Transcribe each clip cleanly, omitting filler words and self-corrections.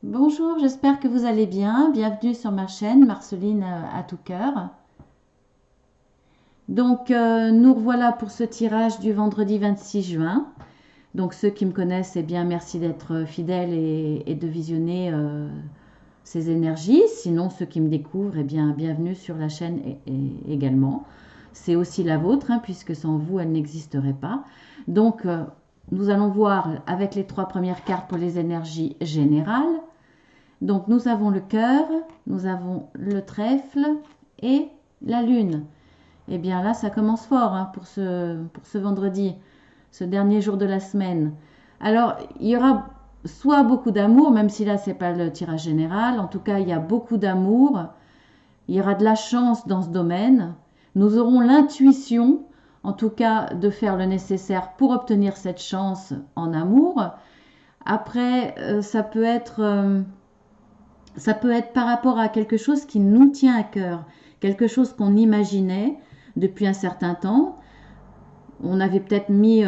Bonjour, j'espère que vous allez bien. Bienvenue sur ma chaîne, Marceline à tout cœur. Nous revoilà pour ce tirage du vendredi 26 juin. Donc, ceux qui me connaissent, eh bien, merci d'être fidèles et de visionner ces énergies. Sinon, ceux qui me découvrent, eh bien, bienvenue sur la chaîne également. C'est aussi la vôtre, hein, puisque sans vous, elle n'existerait pas. Donc, nous allons voir avec les trois premières cartes pour les énergies générales. Donc nous avons le cœur, nous avons le trèfle et la lune. Et bien là, ça commence fort, hein, pour ce vendredi, ce dernier jour de la semaine. Alors, il y aura soit beaucoup d'amour, même si là, c'est pas le tirage général. En tout cas, il y a beaucoup d'amour. Il y aura de la chance dans ce domaine. Nous aurons l'intuition, en tout cas, de faire le nécessaire pour obtenir cette chance en amour. Après, ça peut être par rapport à quelque chose qui nous tient à cœur, quelque chose qu'on imaginait depuis un certain temps. On avait peut-être mis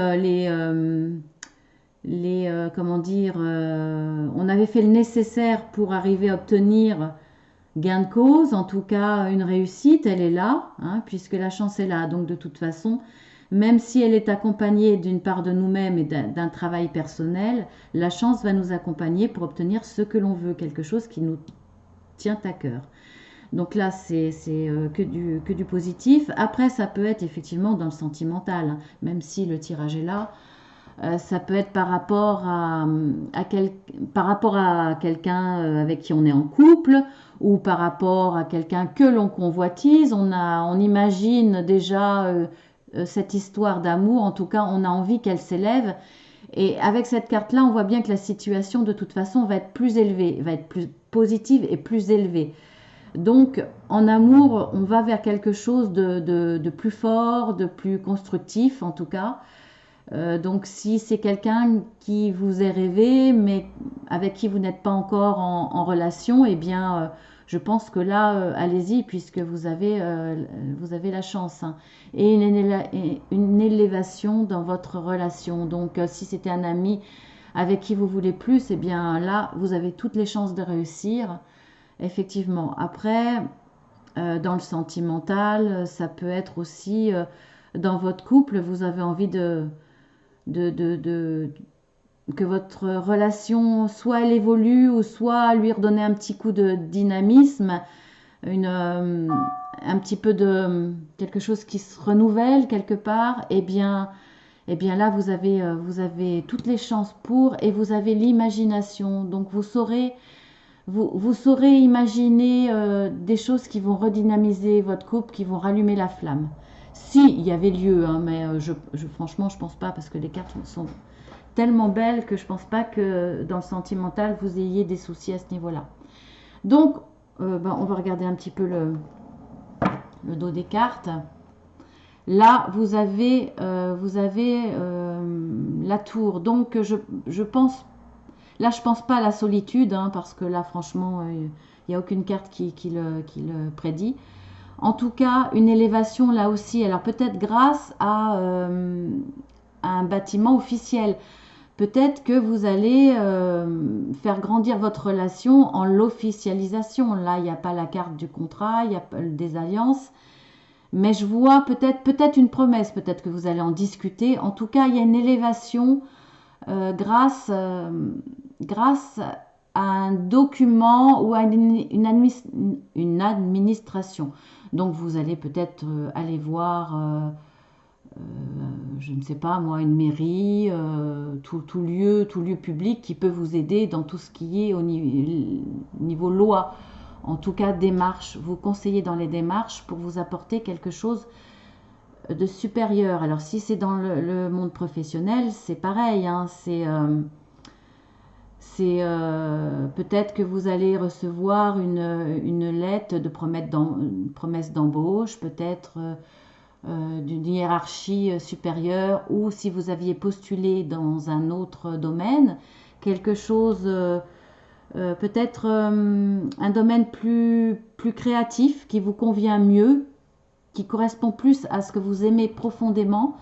comment dire, on avait fait le nécessaire pour arriver à obtenir gain de cause, en tout cas une réussite, elle est là, hein, puisque la chance est là. Donc de toute façon, même si elle est accompagnée d'une part de nous-mêmes et d'un travail personnel, la chance va nous accompagner pour obtenir ce que l'on veut, quelque chose qui nous tient à cœur. Donc là, c'est que du positif. Après, ça peut être effectivement dans le sentimental, hein, même si le tirage est là. Ça peut être par rapport à quelqu'un avec qui on est en couple ou par rapport à quelqu'un que l'on convoitise. On imagine déjà cette histoire d'amour. En tout cas, on a envie qu'elle s'élève. Et avec cette carte-là, on voit bien que la situation, de toute façon, va être plus élevée, va être plus positive et plus élevée. Donc, en amour, on va vers quelque chose de plus fort, de plus constructif, en tout cas. Donc, si c'est quelqu'un qui vous est rêvé, mais avec qui vous n'êtes pas encore en relation, eh bien, je pense que là, allez-y, puisque vous avez la chance, hein. Et une élévation dans votre relation. Donc, si c'était un ami avec qui vous voulez plus, eh bien, là, vous avez toutes les chances de réussir. Effectivement. Après, dans le sentimental, ça peut être aussi dans votre couple, vous avez envie de, de- de- que votre relation soit elle évolue ou soit lui redonner un petit coup de dynamisme, un petit peu de quelque chose qui se renouvelle quelque part. Eh bien là, vous avez toutes les chances pour et vous avez l'imagination. Donc vous saurez imaginer des choses qui vont redynamiser votre couple, qui vont rallumer la flamme. Si il y avait lieu, hein, mais franchement, je pense pas parce que les cartes sont tellement belles que je pense pas que dans le sentimental vous ayez des soucis à ce niveau-là. Donc, on va regarder un petit peu le dos des cartes. Là, vous avez la tour. Donc, je pense là, je pense pas à la solitude, hein, parce que là, franchement, il n'y a aucune carte qui le prédit. En tout cas, une élévation là aussi. Alors peut-être grâce à un bâtiment officiel. Peut-être que vous allez faire grandir votre relation en l'officialisation. Là, il n'y a pas la carte du contrat, il n'y a pas des alliances. Mais je vois peut-être une promesse, peut-être que vous allez en discuter. En tout cas, il y a une élévation grâce à un document ou à une administration. Donc vous allez peut-être aller voir, je ne sais pas moi, une mairie, tout lieu public qui peut vous aider dans tout ce qui est au niveau loi. En tout cas, démarche, vous conseillez dans les démarches pour vous apporter quelque chose de supérieur. Alors si c'est dans le monde professionnel, c'est pareil, hein, c'est peut-être que vous allez recevoir une lettre de promesse d'embauche, peut-être d'une hiérarchie supérieure, ou si vous aviez postulé dans un autre domaine, quelque chose, peut-être un domaine plus créatif qui vous convient mieux, qui correspond plus à ce que vous aimez profondément.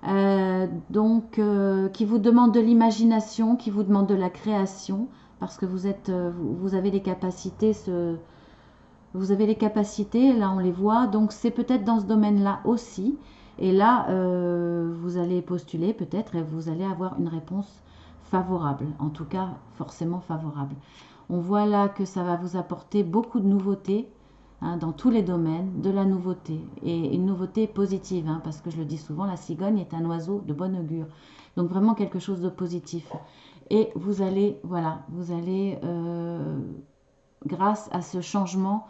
Qui vous demande de l'imagination, qui vous demande de la création, parce que vous avez les capacités, vous avez les capacités, là on les voit, donc c'est peut-être dans ce domaine-là aussi. Et là, vous allez postuler peut-être et vous allez avoir une réponse favorable, en tout cas forcément favorable. On voit là que ça va vous apporter beaucoup de nouveautés, hein, dans tous les domaines, de la nouveauté. Et une nouveauté positive, hein, parce que je le dis souvent, la cigogne est un oiseau de bon augure. Donc vraiment quelque chose de positif. Et vous allez, voilà, vous allez, grâce à ce changement,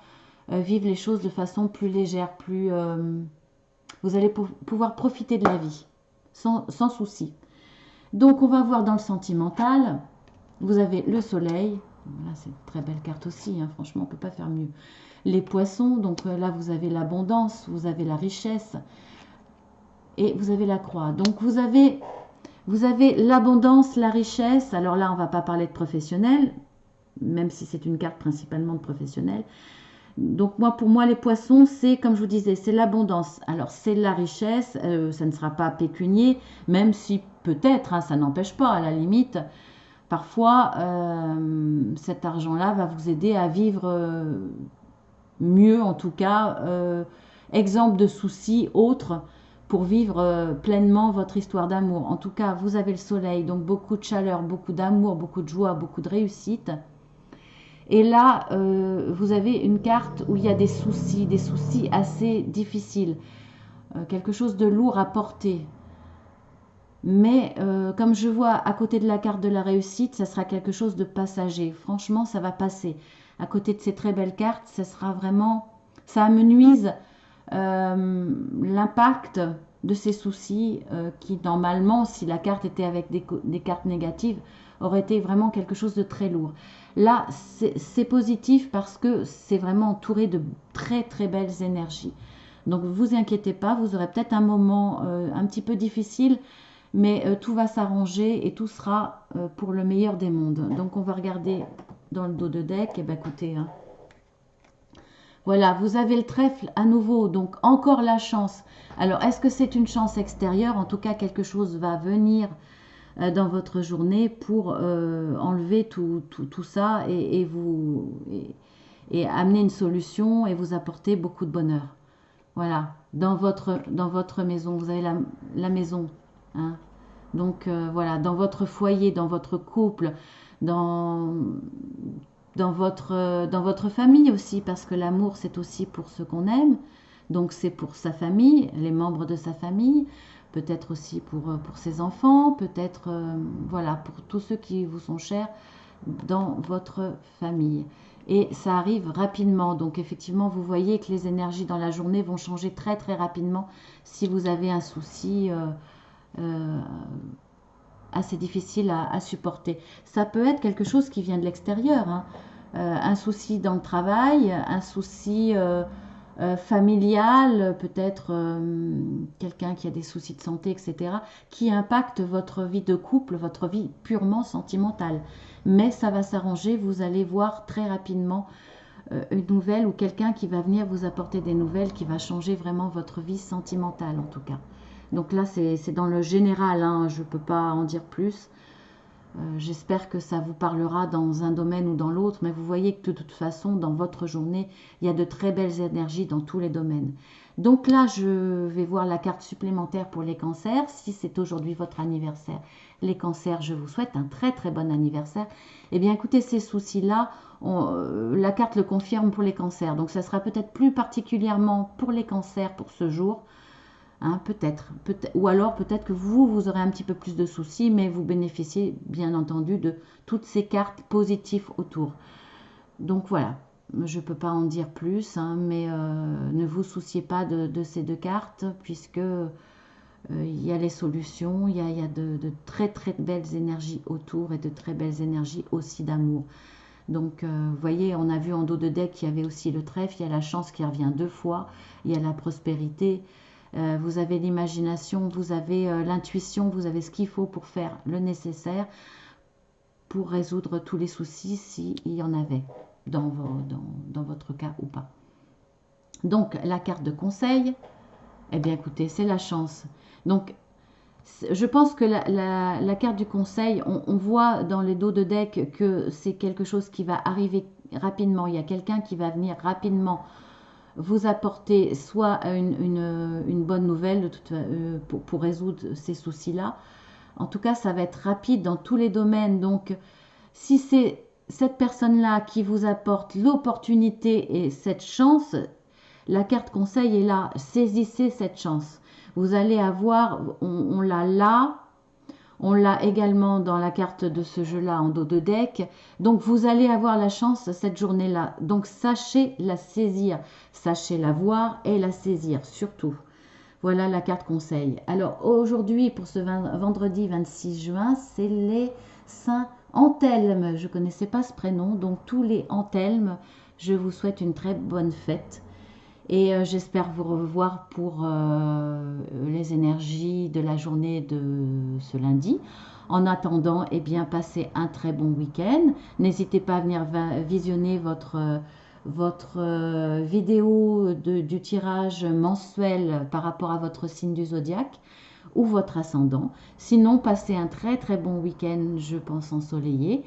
vivre les choses de façon plus légère, plus... vous allez pouvoir profiter de la vie, sans souci. Donc on va voir dans le sentimental, vous avez le soleil, là c'est une très belle carte aussi, hein, franchement on ne peut pas faire mieux. Les poissons, donc là vous avez l'abondance, vous avez la richesse et vous avez la croix. Donc vous avez l'abondance, la richesse, alors là on ne va pas parler de professionnel, même si c'est une carte principalement de professionnel. Donc pour moi, les poissons, c'est, comme je vous disais, c'est l'abondance. Alors, c'est la richesse, ça ne sera pas pécunier, même si peut-être, hein, ça n'empêche pas, à la limite, parfois, cet argent-là va vous aider à vivre mieux, en tout cas, exemple de soucis autres pour vivre pleinement votre histoire d'amour. En tout cas, vous avez le soleil, donc beaucoup de chaleur, beaucoup d'amour, beaucoup de joie, beaucoup de réussite. Et là, vous avez une carte où il y a des soucis assez difficiles, quelque chose de lourd à porter. Mais comme je vois à côté de la carte de la réussite, ça sera quelque chose de passager. Franchement, ça va passer. À côté de ces très belles cartes, ça sera vraiment... Ça amenuise l'impact de ces soucis qui, normalement, si la carte était avec des cartes négatives, aurait été vraiment quelque chose de très lourd. Là, c'est positif parce que c'est vraiment entouré de très très belles énergies. Donc, vous inquiétez pas, vous aurez peut-être un moment un petit peu difficile, mais tout va s'arranger et tout sera pour le meilleur des mondes. Donc, on va regarder dans le dos de deck. Et bien, écoutez, hein. Voilà, vous avez le trèfle à nouveau, donc encore la chance. Alors, est-ce que c'est une chance extérieure? En tout cas, quelque chose va venir dans votre journée pour enlever tout ça et amener une solution et vous apporter beaucoup de bonheur. Voilà, dans votre maison, vous avez la maison, hein. Donc voilà, dans votre foyer, dans votre couple, dans, dans votre famille aussi, parce que l'amour, c'est aussi pour ceux qu'on aime. Donc c'est pour sa famille, les membres de sa famille, peut-être aussi pour ses enfants, peut-être voilà, pour tous ceux qui vous sont chers dans votre famille. Et ça arrive rapidement. Donc effectivement, vous voyez que les énergies dans la journée vont changer très très rapidement si vous avez un souci euh, assez difficile à supporter. Ça peut être quelque chose qui vient de l'extérieur, hein. Un souci dans le travail, un souci familial, peut-être quelqu'un qui a des soucis de santé, etc., qui impacte votre vie de couple, votre vie purement sentimentale. Mais ça va s'arranger, vous allez voir très rapidement une nouvelle ou quelqu'un qui va venir vous apporter des nouvelles qui va changer vraiment votre vie sentimentale en tout cas. Donc là, c'est dans le général, hein, je ne peux pas en dire plus. J'espère que ça vous parlera dans un domaine ou dans l'autre, mais vous voyez que de toute façon, dans votre journée, il y a de très belles énergies dans tous les domaines. Donc là, je vais voir la carte supplémentaire pour les cancers. Si c'est aujourd'hui votre anniversaire, les cancers, je vous souhaite un très très bon anniversaire. Eh bien, écoutez, ces soucis-là, la carte le confirme pour les cancers. Donc, ça sera peut-être plus particulièrement pour les cancers pour ce jour. Hein, peut-être, ou alors peut-être que vous aurez un petit peu plus de soucis, mais vous bénéficiez bien entendu de toutes ces cartes positives autour. Donc voilà, je ne peux pas en dire plus, hein, mais ne vous souciez pas de ces deux cartes, puisque il y a les solutions, il y a de très très belles énergies autour et de très belles énergies aussi d'amour. Donc, vous voyez, on a vu en dos de deck qu'il y avait aussi le trèfle, il y a la chance qui revient deux fois, il y a la prospérité. Vous avez l'imagination, vous avez l'intuition, vous avez ce qu'il faut pour faire le nécessaire pour résoudre tous les soucis s'il y en avait dans votre cas ou pas. Donc la carte de conseil, eh bien écoutez, c'est la chance. Donc Je pense que la carte du conseil, on voit dans les dos de deck que c'est quelque chose qui va arriver rapidement. Il y a quelqu'un qui va venir rapidement vous apporter soit une bonne nouvelle pour résoudre ces soucis-là. En tout cas, ça va être rapide dans tous les domaines. Donc, si c'est cette personne-là qui vous apporte l'opportunité et cette chance, la carte conseil est là. Saisissez cette chance. Vous allez avoir, on l'a là, on l'a également dans la carte de ce jeu-là en dos de deck. Donc vous allez avoir la chance cette journée-là. Donc sachez la saisir, sachez la voir et la saisir surtout. Voilà la carte conseil. Alors aujourd'hui, pour ce vendredi 26 juin, c'est les Saints Anthelme. Je ne connaissais pas ce prénom, donc tous les Anthelmes, je vous souhaite une très bonne fête. Et j'espère vous revoir pour les énergies de la journée de ce lundi. En attendant, eh bien, passez un très bon week-end. N'hésitez pas à venir visionner votre vidéo du tirage mensuel par rapport à votre signe du zodiaque ou votre ascendant. Sinon, passez un très très bon week-end, je pense ensoleillé.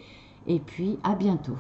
Et puis, à bientôt.